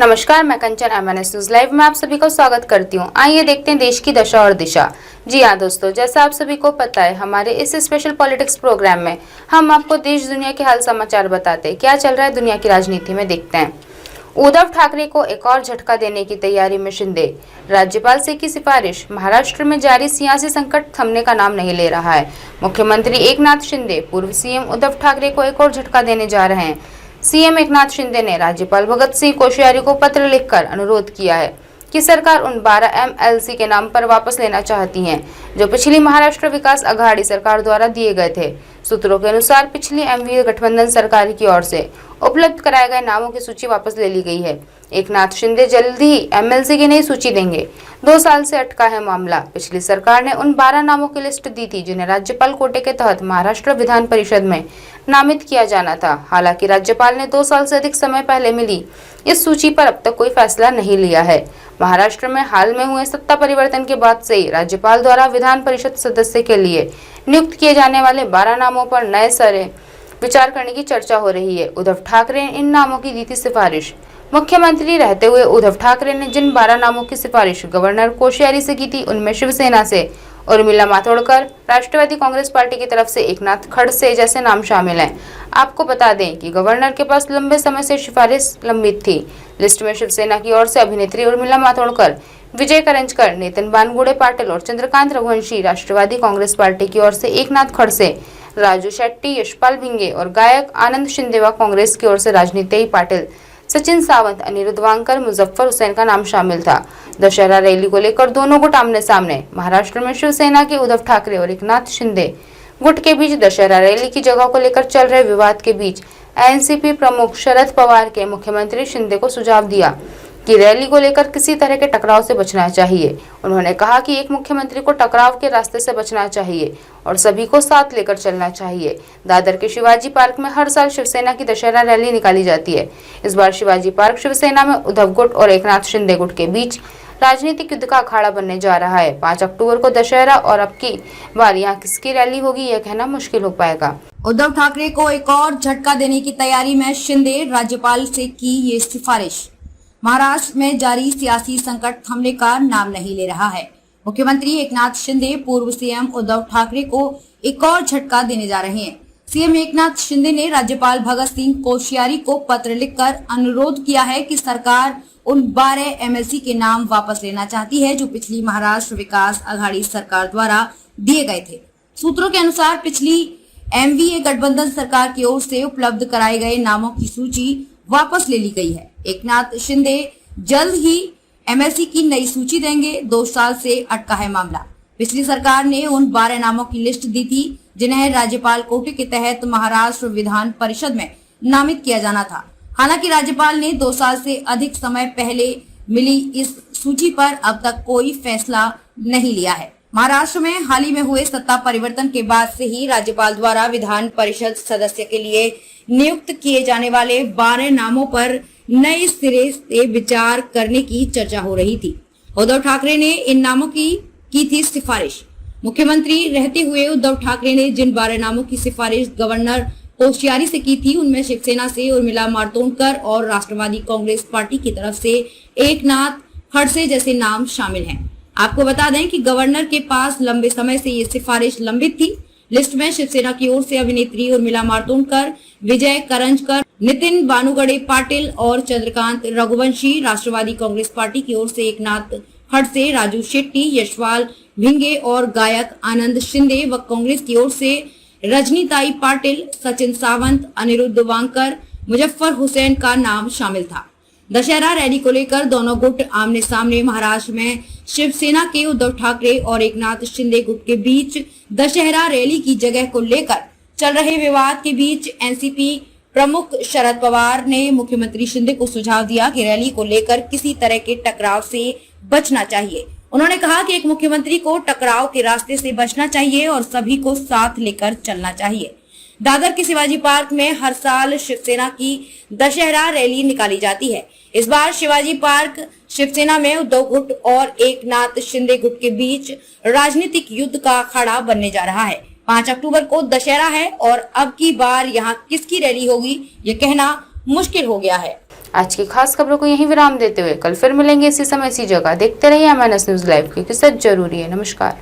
नमस्कार, मैं कंचन MNS news live में आप सभी को स्वागत करती हूँ। आइए देखते हैं देश की दशा और दिशा। जी हाँ दोस्तों, जैसा आप सभी को पता है, हमारे इस स्पेशल पॉलिटिक्स प्रोग्राम में हम आपको देश दुनिया के हाल समाचार बताते हैं। क्या चल रहा है दुनिया की राजनीति में, देखते हैं। उद्धव ठाकरे को एक और झटका देने की तैयारी में शिंदे। राज्यपाल से की सिफारिश। महाराष्ट्र में जारी सियासी संकट थमने का नाम नहीं ले रहा है। मुख्यमंत्री एकनाथ शिंदे पूर्व सीएम उद्धव ठाकरे को एक और झटका देने जा रहे हैं। सीएम एकनाथ शिंदे ने राज्यपाल भगत सिंह कोश्यारी को पत्र लिखकर अनुरोध किया है कि सरकार उन 12 एमएलसी के नाम पर वापस लेना चाहती है जो पिछली महाराष्ट्र विकास अघाड़ी सरकार द्वारा दिए गए थे। सूत्रों के अनुसार पिछली एमवीए गठबंधन सरकार की ओर से उपलब्ध कराए गए नामों की सूची वापस ले ली गई है। एकनाथ शिंदे जल्द ही एमएलसी की नई सूची देंगे। 2 साल से अटका है मामला। पिछली सरकार ने उन 12 नामों की लिस्ट दी थी जिन्हें राज्यपाल कोटे के तहत महाराष्ट्र विधान परिषद में नामित किया जाना था। हालांकि राज्यपाल ने 2 साल से अधिक समय पहले मिली इस सूची पर अब तक कोई फैसला नहीं लिया है। महाराष्ट्र में हाल में हुए सत्ता परिवर्तन के बाद से ही राज्यपाल द्वारा विधान परिषद सदस्य के लिए नियुक्त किए जाने वाले 12 नामों पर नए सिरे विचार करने की चर्चा हो रही है। उद्धव ठाकरे ने इन नामों की दी थी सिफारिश। मुख्यमंत्री रहते हुए उद्धव ठाकरे ने जिन 12 नामों की सिफारिश गवर्नर कोश्यारी से की थी, उनमें शिवसेना से उर्मिला मातोंडकर, राष्ट्रवादी कांग्रेस पार्टी की तरफ से एकनाथ खड़से जैसे नाम शामिल हैं। आपको बता दें कि गवर्नर के पास लंबे समय से सिफारिश लंबित थी। लिस्ट में शिवसेना की ओर से अभिनेत्री उर्मिला मातोंडकर, विजय करंजकर, नितिन बानगुड़े पाटिल और चंद्रकांत रघुवंशी, राष्ट्रवादी कांग्रेस पार्टी की ओर से एकनाथ खड़से, राजू शेट्टी, यशपाल भिंगे और गायक आनंद शिंदे व कांग्रेस की ओर से राजनीति पाटिल, सचिन सावंत, अनिरुद्ध वांकर, मुजफ्फर हुसैन का नाम शामिल था। दशहरा रैली को लेकर दोनों गुट आमने सामने। महाराष्ट्र में शिवसेना के उद्धव ठाकरे और एकनाथ शिंदे गुट के बीच दशहरा रैली की जगह को लेकर चल रहे विवाद के बीच एनसीपी प्रमुख शरद पवार के मुख्यमंत्री शिंदे को सुझाव दिया कि रैली को लेकर किसी तरह के टकराव से बचना चाहिए। उन्होंने कहा कि एक मुख्यमंत्री को टकराव के रास्ते से बचना चाहिए और सभी को साथ लेकर चलना चाहिए। दादर के शिवाजी पार्क में हर साल शिवसेना की दशहरा रैली निकाली जाती है। इस बार शिवाजी पार्क शिवसेना में उद्धव गुट और एकनाथ शिंदे गुट के बीच राजनीतिक युद्ध का अखाड़ा बनने जा रहा है। 5 अक्टूबर को दशहरा और अब की बार यहाँ किसकी रैली होगी यह कहना मुश्किल हो पाएगा। उद्धव ठाकरे को एक और झटका देने की तैयारी में शिंदे। राज्यपाल से की ये सिफारिश। महाराष्ट्र में जारी सियासी संकट थमने का नाम नहीं ले रहा है। मुख्यमंत्री एकनाथ शिंदे पूर्व सीएम उद्धव ठाकरे को एक और झटका देने जा रहे हैं। सीएम एकनाथ शिंदे ने राज्यपाल भगत सिंह कोश्यारी को पत्र लिखकर अनुरोध किया है कि सरकार उन 12 एमएलसी के नाम वापस लेना चाहती है जो पिछली महाराष्ट्र विकास अघाड़ी सरकार द्वारा दिए गए थे। सूत्रों के अनुसार पिछली एमवीए गठबंधन सरकार की ओर से उपलब्ध कराए गए नामों की सूची वापस ले ली गई है। एकनाथ शिंदे जल्द ही एमएलसी की नई सूची देंगे। 2 साल से अटका है मामला। पिछली सरकार ने उन 12 नामों की लिस्ट दी थी जिन्हें राज्यपाल कोटे के तहत महाराष्ट्र विधान परिषद में नामित किया जाना था। हालांकि राज्यपाल ने 2 साल से अधिक समय पहले मिली इस सूची पर अब तक कोई फैसला नहीं लिया है। महाराष्ट्र में हाल ही में हुए सत्ता परिवर्तन के बाद से ही राज्यपाल द्वारा विधान परिषद सदस्य के लिए नियुक्त किए जाने वाले 12 नामों पर नए सिरे से विचार करने की चर्चा हो रही थी। उद्धव ठाकरे ने इन नामों की थी सिफारिश। मुख्यमंत्री रहते हुए उद्धव ठाकरे ने जिन 12 नामों की सिफारिश गवर्नर कोश्यारी से की थी, उनमें शिवसेना से उर्मिला मातोंडकर और राष्ट्रवादी कांग्रेस पार्टी की तरफ से एकनाथ खड़से जैसे नाम शामिल हैं। आपको बता दें कि गवर्नर के पास लंबे समय से ये सिफारिश लंबित थी। लिस्ट में शिवसेना की ओर से अभिनेत्री उर्मिला मातोंडकर, विजय करंजकर, नितिन बानगुड़े पाटिल और चंद्रकांत रघुवंशी, राष्ट्रवादी कांग्रेस पार्टी की ओर से एकनाथ खड़से, राजू शेट्टी, यशपाल भिंगे और गायक आनंद शिंदे व कांग्रेस की ओर से रजनीताई पाटिल, सचिन सावंत, अनिरुद्ध वांकर, मुजफ्फर हुसैन का नाम शामिल था। दशहरा रैली को लेकर दोनों गुट आमने सामने। महाराष्ट्र में शिवसेना के उद्धव ठाकरे और एकनाथ शिंदे गुट के बीच दशहरा रैली की जगह को लेकर चल रहे विवाद के बीच एनसीपी प्रमुख शरद पवार ने मुख्यमंत्री शिंदे को सुझाव दिया कि रैली को लेकर किसी तरह के टकराव से बचना चाहिए। उन्होंने कहा कि एक मुख्यमंत्री को टकराव के रास्ते से बचना चाहिए और सभी को साथ लेकर चलना चाहिए। दादर के शिवाजी पार्क में हर साल शिवसेना की दशहरा रैली निकाली जाती है। इस बार शिवाजी पार्क शिवसेना में उद्धव गुट और एकनाथ शिंदे गुट के बीच राजनीतिक युद्ध का अखाड़ा बनने जा रहा है। 5 अक्टूबर को दशहरा है और अब की बार यहाँ किसकी रैली होगी ये कहना मुश्किल हो गया है। आज की खास खबरों को यहीं विराम देते हुए कल फिर मिलेंगे इसी समय इसी जगह। देखते रहिए MNS न्यूज लाइव, क्योंकि सच जरूरी है। नमस्कार।